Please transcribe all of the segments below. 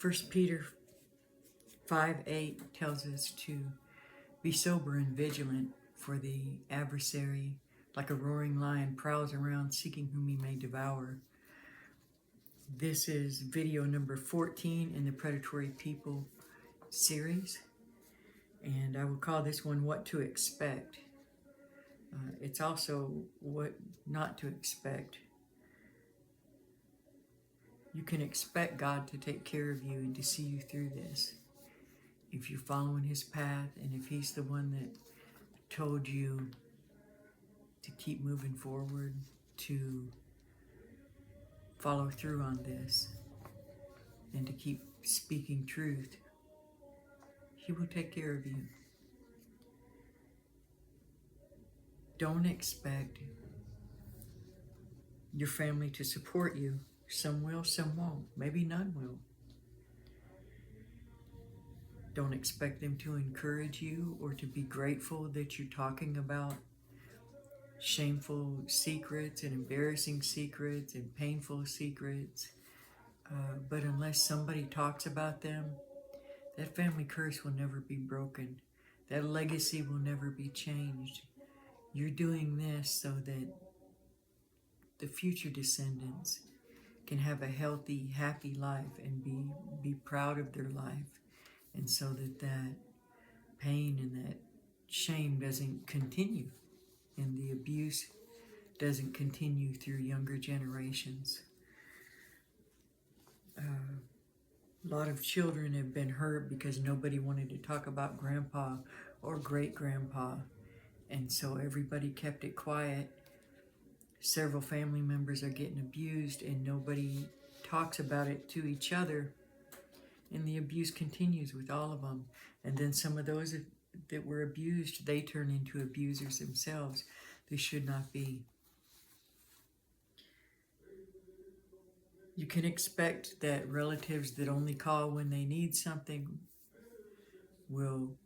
First Peter 5:8 tells us to be sober and vigilant, for the adversary, like a roaring lion, prowls around seeking whom he may devour. This is video number 14 in the Predatory People series, and I will call this one What to Expect. It's also what not to expect. You can expect God to take care of you and to see you through this. If you're following his path, and if he's the one that told you to keep moving forward, to follow through on this, and to keep speaking truth, he will take care of you. Don't expect your family to support you. Some will, some won't. Maybe none will. Don't expect them to encourage you or to be grateful that you're talking about shameful secrets and embarrassing secrets and painful secrets. But unless somebody talks about them, that family curse will never be broken. That legacy will never be changed. You're doing this so that the future descendants can have a healthy, happy life and be proud of their life. And so that pain and that shame doesn't continue, and the abuse doesn't continue through younger generations. A lot of children have been hurt because nobody wanted to talk about grandpa or great-grandpa, and so everybody kept it quiet. Several family members are getting abused and nobody talks about it to each other, and the abuse continues with all of them. And then some of those that were abused, they turn into abusers themselves. They should not be. You can expect that relatives that only call when they need something will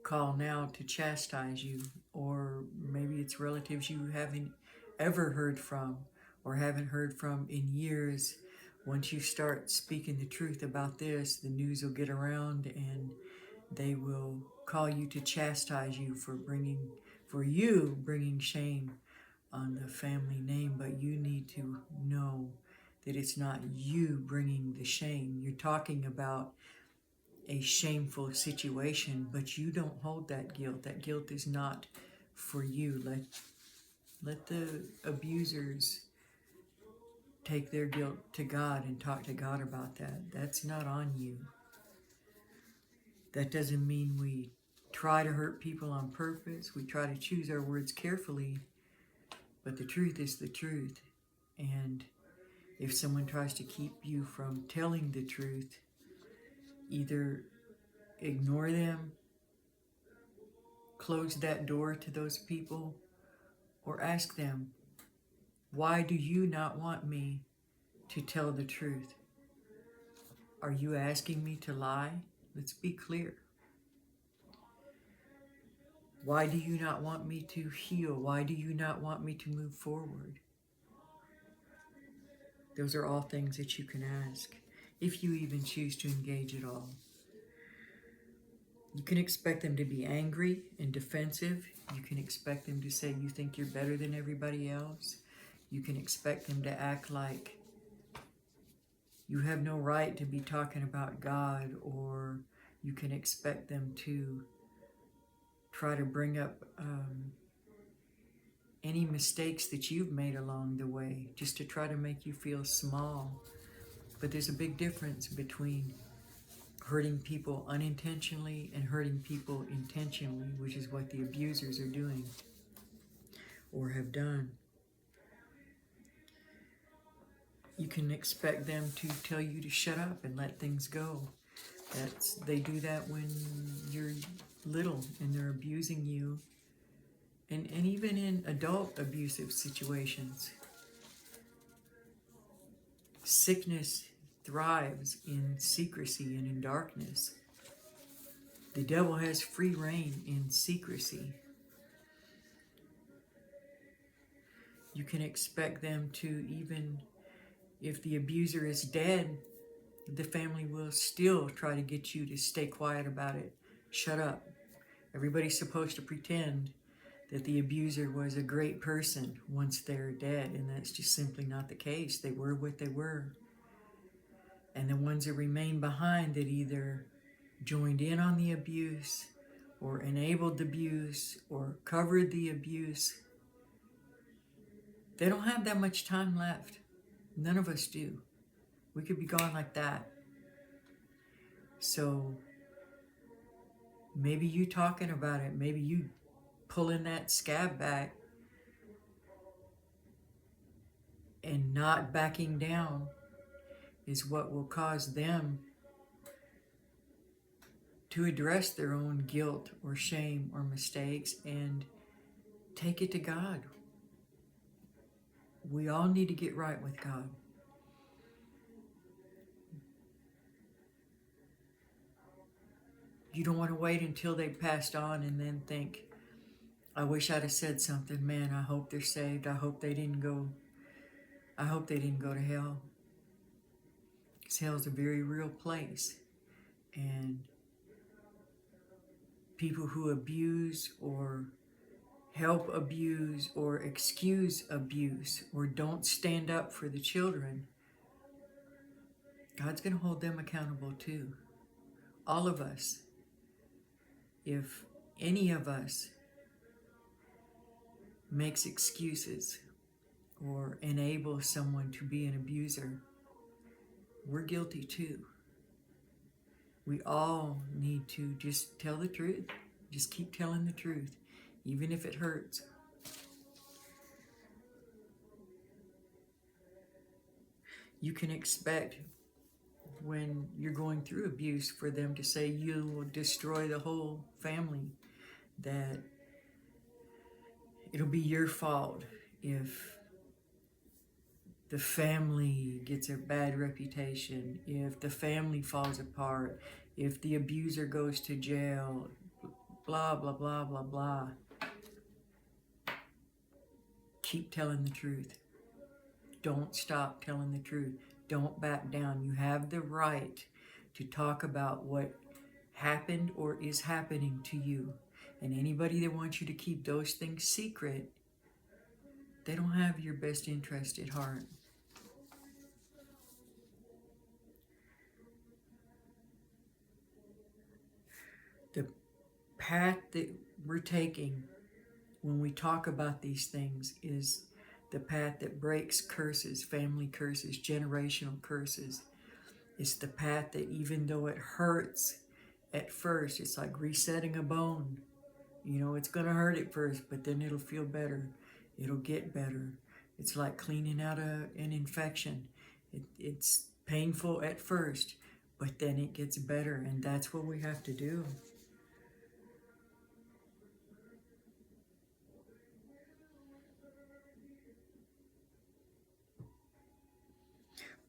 call now to chastise you, or maybe it's relatives you haven't ever heard from or haven't heard from in years. Once you start speaking the truth about this, the news will get around and they will call you to chastise you for bringing shame on the family name. But you need to know that it's not you bringing the shame. You're talking about a shameful situation, but you don't hold that guilt. That guilt is not for you. Let the abusers take their guilt to God and talk to God about that. That's not on you. That doesn't mean we try to hurt people on purpose. We try to choose our words carefully, but the truth is the truth. And if someone tries to keep you from telling the truth, either ignore them, close that door to those people, or ask them, why do you not want me to tell the truth? Are you asking me to lie? Let's be clear. Why do you not want me to heal? Why do you not want me to move forward? Those are all things that you can ask, if you even choose to engage at all. You can expect them to be angry and defensive. You can expect them to say you think you're better than everybody else. You can expect them to act like you have no right to be talking about God, or you can expect them to try to bring up any mistakes that you've made along the way, just to try to make you feel small. But there's a big difference between hurting people unintentionally and hurting people intentionally, which is what the abusers are doing or have done. You can expect them to tell you to shut up and let things go. They do that when you're little and they're abusing you, and even in adult abusive situations. Sickness thrives in secrecy and in darkness. The devil has free reign in secrecy. You can expect them to, even if the abuser is dead, The family will still try to get you to stay quiet about it. Shut up. Everybody's supposed to pretend that the abuser was a great person once they're dead, and that's just simply not the case. They were what they were. And the ones that remain behind that either joined in on the abuse or enabled the abuse or covered the abuse, they don't have that much time left. None of us do. We could be gone like that. So maybe you talking about it, maybe you pulling that scab back and not backing down is what will cause them to address their own guilt or shame or mistakes and take it to God. We all need to get right with God. You don't want to wait until they've passed on and then think, I wish I'd have said something. Man, I hope they're saved. I hope they didn't go to hell. Because hell's a very real place. And people who abuse or help abuse or excuse abuse or don't stand up for the children, God's going to hold them accountable too. All of us. If any of us makes excuses or enables someone to be an abuser, we're guilty too. We all need to just tell the truth. Just keep telling the truth, even if it hurts. You can expect when you're going through abuse for them to say you will destroy the whole family, that it'll be your fault if the family gets a bad reputation, if the family falls apart, if the abuser goes to jail, blah, blah, blah, blah, blah. Keep telling the truth. Don't stop telling the truth. Don't back down. You have the right to talk about what happened or is happening to you. And anybody that wants you to keep those things secret, they don't have your best interest at heart. The path that we're taking when we talk about these things is the path that breaks curses, family curses, generational curses. It's the path that even though it hurts at first, it's like resetting a bone. You know, it's going to hurt at first, but then it'll feel better. It'll get better. It's like cleaning out an infection. It's painful at first, but then it gets better, and that's what we have to do.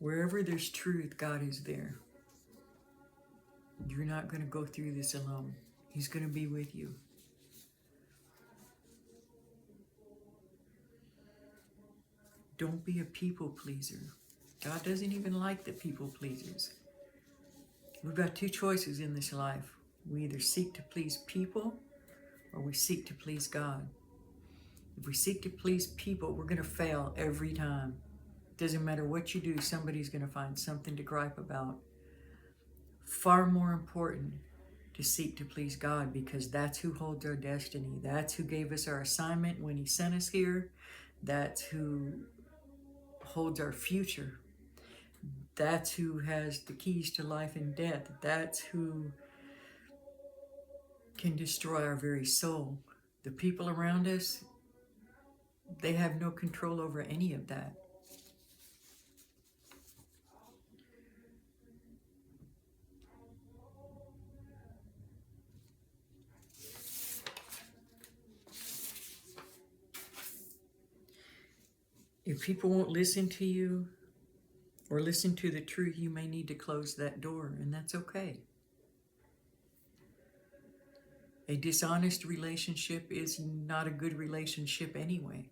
Wherever there's truth, God is there. You're not going to go through this alone. He's going to be with you. Don't be a people pleaser. God doesn't even like the people pleasers. We've got two choices in this life. We either seek to please people or we seek to please God. If we seek to please people, we're going to fail every time. Doesn't matter what you do, somebody's going to find something to gripe about. Far more important to seek to please God, because that's who holds our destiny. That's who gave us our assignment when He sent us here. That's who holds our future. That's who has the keys to life and death. That's who can destroy our very soul. The people around us, they have no control over any of that. If people won't listen to you or listen to the truth, you may need to close that door, and that's okay. A dishonest relationship is not a good relationship anyway.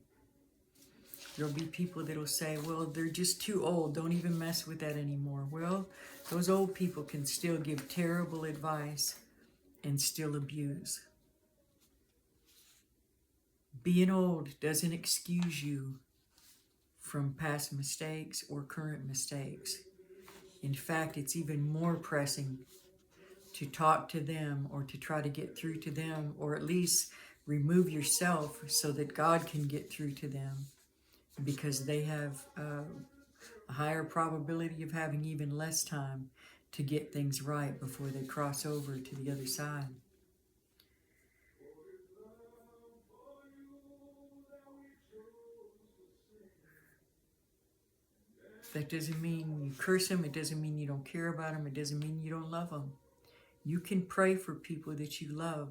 There'll be people that'll say, well, they're just too old. Don't even mess with that anymore. Well, those old people can still give terrible advice and still abuse. Being old doesn't excuse you from past mistakes or current mistakes. In fact, it's even more pressing to talk to them or to try to get through to them, or at least remove yourself so that God can get through to them, because they have a higher probability of having even less time to get things right before they cross over to the other side. That doesn't mean you curse them. It doesn't mean you don't care about them. It doesn't mean you don't love them. You can pray for people that you love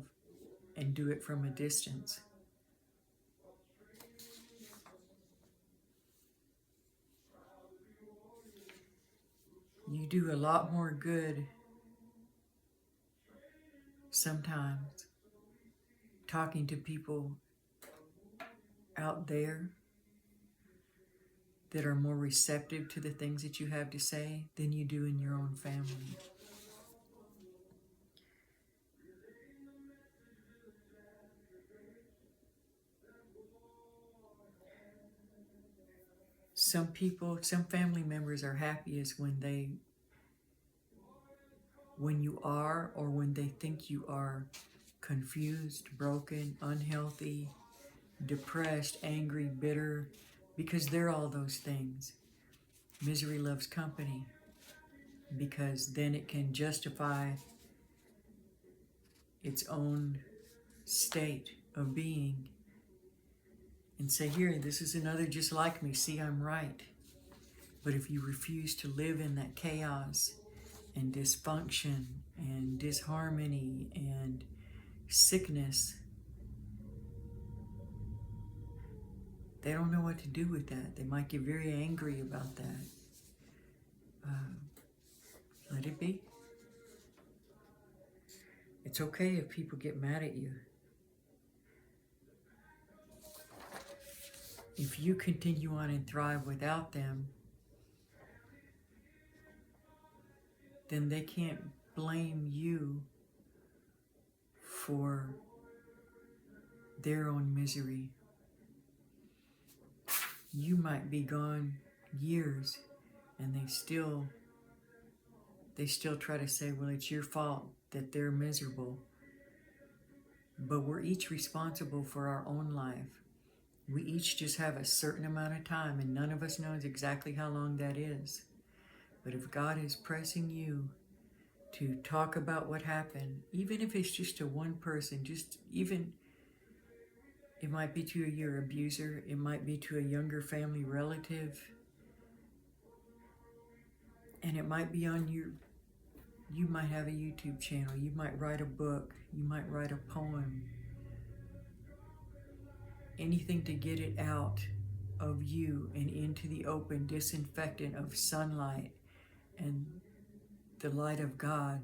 and do it from a distance. You do a lot more good sometimes talking to people out there that are more receptive to the things that you have to say than you do in your own family. Some people, some family members are happiest when you are, or when they think you are, confused, broken, unhealthy, depressed, angry, bitter, because they're all those things. Misery loves company, because then it can justify its own state of being and say, here, this is another just like me. See, I'm right. But if you refuse to live in that chaos and dysfunction and disharmony and sickness, they don't know what to do with that. They might get very angry about that. Let it be. It's okay if people get mad at you. If you continue on and thrive without them, then they can't blame you for their own misery. You might be gone years and they still try to say, well, it's your fault that they're miserable. But we're each responsible for our own life. We each just have a certain amount of time, and none of us knows exactly how long that is. But if God is pressing you to talk about what happened, even if it's just to one person, it might be to your abuser, it might be to a younger family relative, and it might be on you might have a YouTube channel, you might write a book, you might write a poem, anything to get it out of you and into the open, disinfectant of sunlight and the light of God.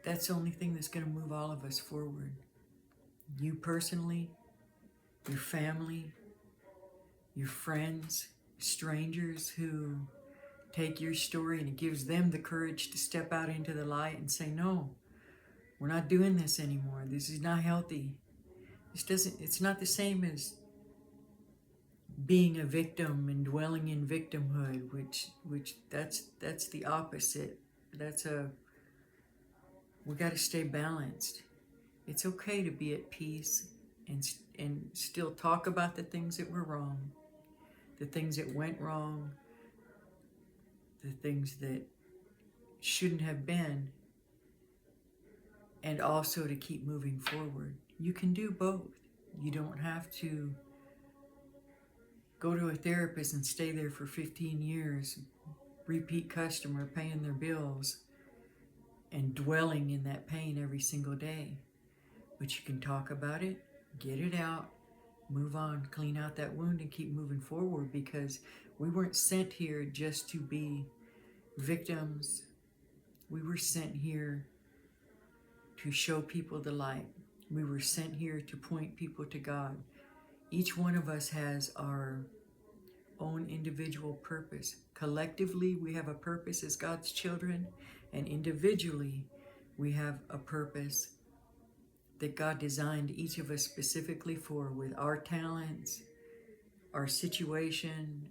That's the only thing that's going to move all of us forward. You personally, your family, your friends, strangers who take your story and it gives them the courage to step out into the light and say, no, we're not doing this anymore. This is not healthy. It's not the same as being a victim and dwelling in victimhood, which that's the opposite. We got to stay balanced. It's okay to be at peace and still talk about the things that were wrong, the things that went wrong, the things that shouldn't have been, and also to keep moving forward. You can do both. You don't have to go to a therapist and stay there for 15 years, repeat customer, paying their bills, and dwelling in that pain every single day. But you can talk about it, get it out, move on, clean out that wound, and keep moving forward, because we weren't sent here just to be victims. We were sent here to show people the light. We were sent here to point people to God. Each one of us has our own individual purpose. Collectively, we have a purpose as God's children, and individually, we have a purpose that God designed each of us specifically for, with our talents, our situation,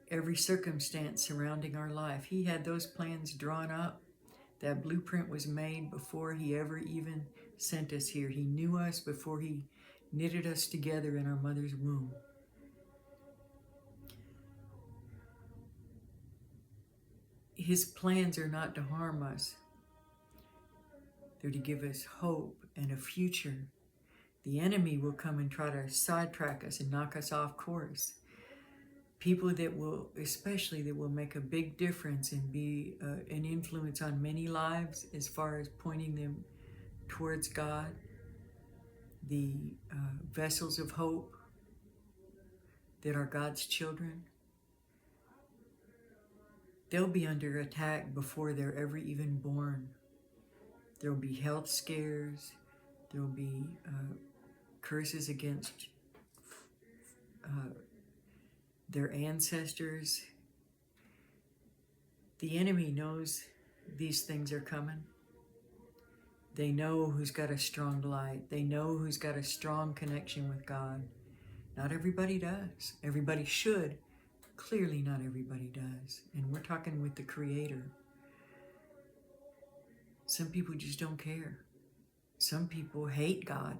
every circumstance surrounding our life. He had those plans drawn up. That blueprint was made before He ever even sent us here. He knew us before He knitted us together in our mother's womb. His plans are not to harm us. They're to give us hope and a future. The enemy will come and try to sidetrack us and knock us off course. People that will, especially that will make a big difference and be an influence on many lives as far as pointing them towards God, the vessels of hope that are God's children, they'll be under attack before they're ever even born. There will be health scares. There will be curses against their ancestors. The enemy knows these things are coming. They know who's got a strong light. They know who's got a strong connection with God. Not everybody does. Everybody should. Clearly not everybody does. And we're talking with the Creator. Some people just don't care. Some people hate God.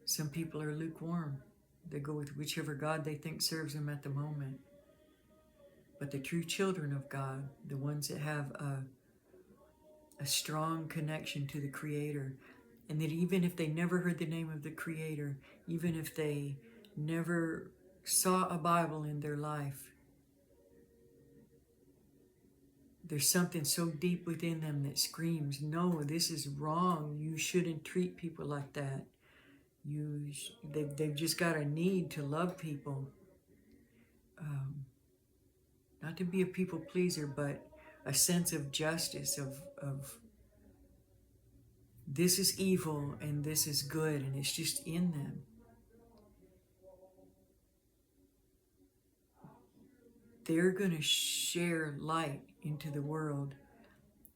Some people are lukewarm. They go with whichever God they think serves them at the moment. But the true children of God, the ones that have a strong connection to the Creator, and that even if they never heard the name of the Creator, even if they never saw a Bible in their life, there's something so deep within them that screams, no, this is wrong. You shouldn't treat people like that. They've just got a need to love people. Not to be a people pleaser, but a sense of justice, of this is evil and this is good, and it's just in them. They're going to share light into the world,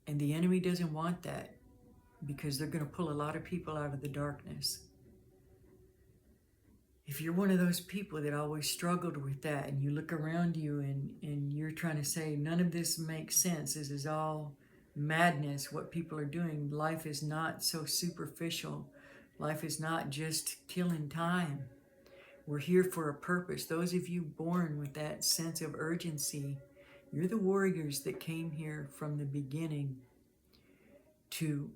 and the enemy doesn't want that, because they're going to pull a lot of people out of the darkness. If you're one of those people that always struggled with that, and you look around you and you're trying to say, none of this makes sense, this is all madness, what people are doing, life is not so superficial, life is not just killing time. We're here for a purpose. Those of you born with that sense of urgency, you're the warriors that came here from the beginning to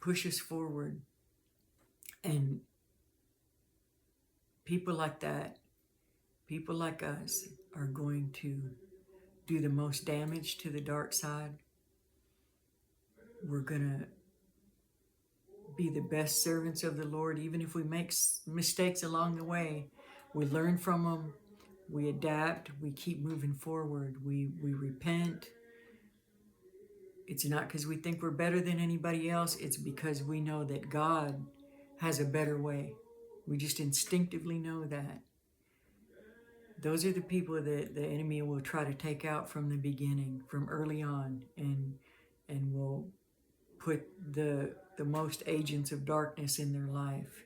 push us forward. And people like that, people like us, are going to do the most damage to the dark side. We're going to be the best servants of the Lord. Even if we make mistakes along the way, we learn from them, we adapt, we keep moving forward, we repent. It's not because we think we're better than anybody else, it's because we know that God has a better way. We just instinctively know that. Those are the people that the enemy will try to take out from the beginning, from early on, and will put the most agents of darkness in their life.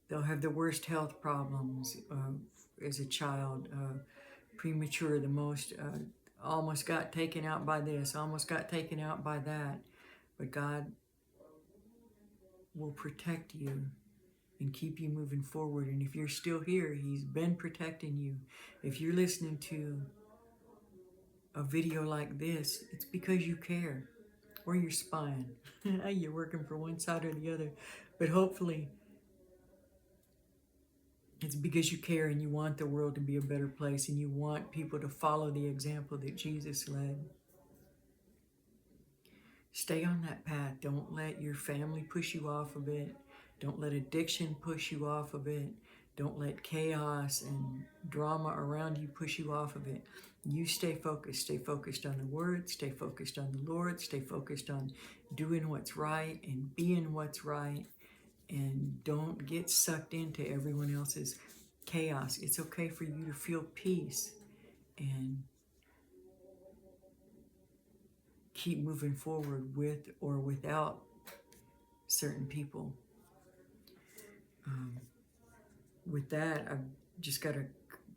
They'll have the worst health problems as a child, premature, the most, almost got taken out by this, almost got taken out by that. But God will protect you and keep you moving forward. And if you're still here, He's been protecting you. If you're listening to a video like this, it's because you care, or you're spying. You're working for one side or the other. But hopefully it's because you care and you want the world to be a better place, and you want people to follow the example that Jesus led. Stay on that path. Don't let your family push you off of it. Don't let addiction push you off of it. Don't let chaos and drama around you push you off of it. You stay focused. Stay focused on the Word. Stay focused on the Lord. Stay focused on doing what's right and being what's right. And don't get sucked into everyone else's chaos. It's okay for you to feel peace and keep moving forward with or without certain people. With that, I've just got a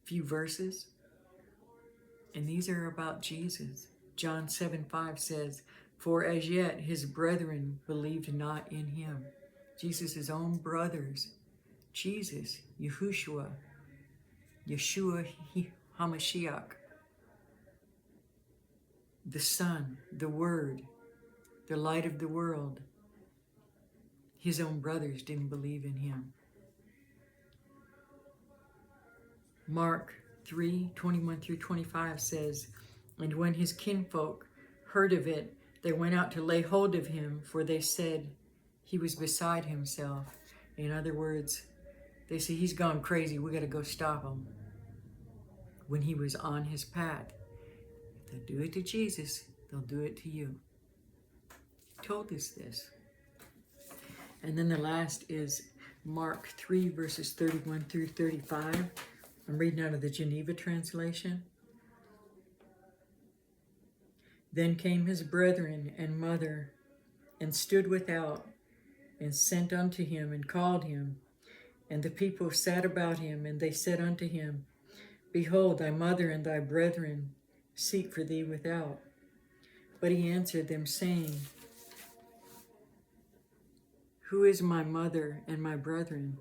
few verses, and these are about Jesus. John 7:5 says, "For as yet his brethren believed not in him." Jesus' own brothers. Jesus, Yeshua HaMashiach, the Son, the Word, the light of the world. His own brothers didn't believe in him. Mark 3:21-25 says, "And when his kinfolk heard of it, they went out to lay hold of him, for they said he was beside himself." In other words, they say, he's gone crazy, we got to go stop him. When he was on his path. If they do it to Jesus, they'll do it to you. He told us this. And then the last is Mark 3, verses 31-35. I'm reading out of the Geneva translation. "Then came his brethren and mother, and stood without, and sent unto him, and called him. And the people sat about him, and they said unto him, Behold, thy mother and thy brethren seek for thee without. But he answered them, saying, Who is my mother and my brethren?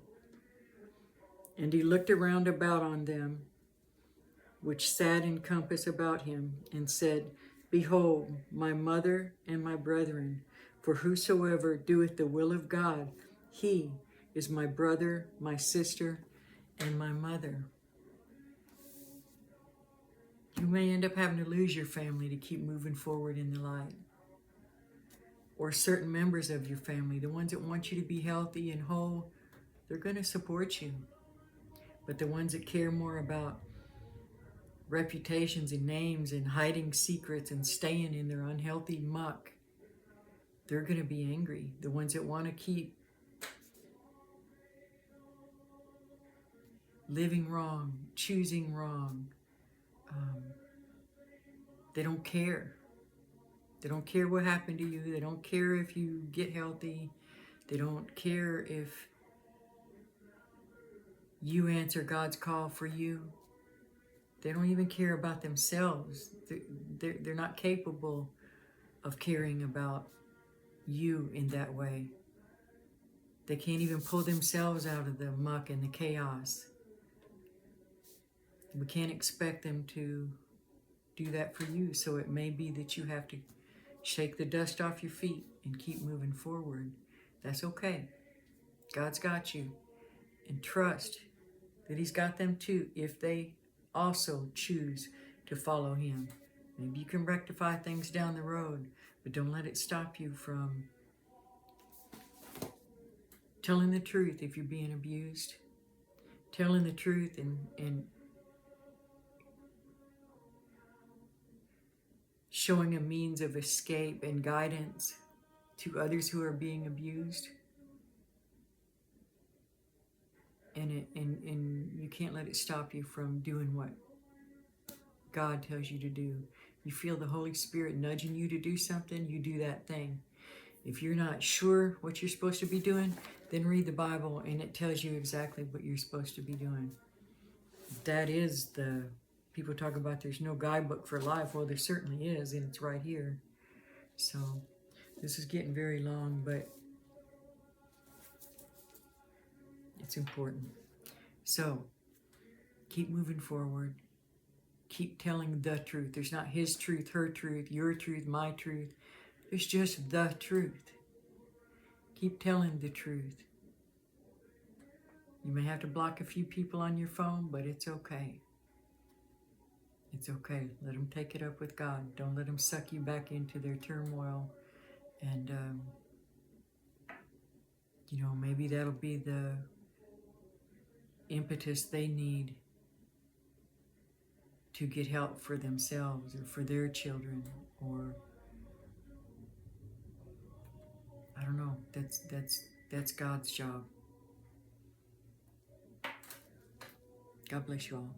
And he looked around about on them, which sat in compass about him, and said, Behold, my mother and my brethren, for whosoever doeth the will of God, he is my brother, my sister, and my mother." You may end up having to lose your family to keep moving forward in the light. Or certain members of your family, the ones that want you to be healthy and whole, they're going to support you. But the ones that care more about reputations and names and hiding secrets and staying in their unhealthy muck, they're going to be angry. The ones that want to keep living wrong, choosing wrong, they don't care. They don't care what happened to you. They don't care if you get healthy. They don't care if you answer God's call for you. They don't even care about themselves. They're not capable of caring about you in that way. They can't even pull themselves out of the muck and the chaos. We can't expect them to do that for you. So it may be that you have to shake the dust off your feet and keep moving forward. That's okay. God's got you. And trust that he's got them too if they also choose to follow him. Maybe you can rectify things down the road, but don't let it stop you from telling the truth if you're being abused. Telling the truth and showing a means of escape and guidance to others who are being abused. And you can't let it stop you from doing what God tells you to do. You feel the Holy Spirit nudging you to do something, you do that thing. If you're not sure what you're supposed to be doing, then read the Bible and it tells you exactly what you're supposed to be doing. That is the... People talk about there's no guidebook for life. Well, there certainly is, and it's right here. So this is getting very long, but it's important. So keep moving forward. Keep telling the truth. There's not his truth, her truth, your truth, my truth. There's just the truth. Keep telling the truth. You may have to block a few people on your phone, but it's okay. It's okay. Let them take it up with God. Don't let them suck you back into their turmoil. And, maybe that'll be the impetus they need to get help for themselves or for their children, or I don't know. That's God's job. God bless you all.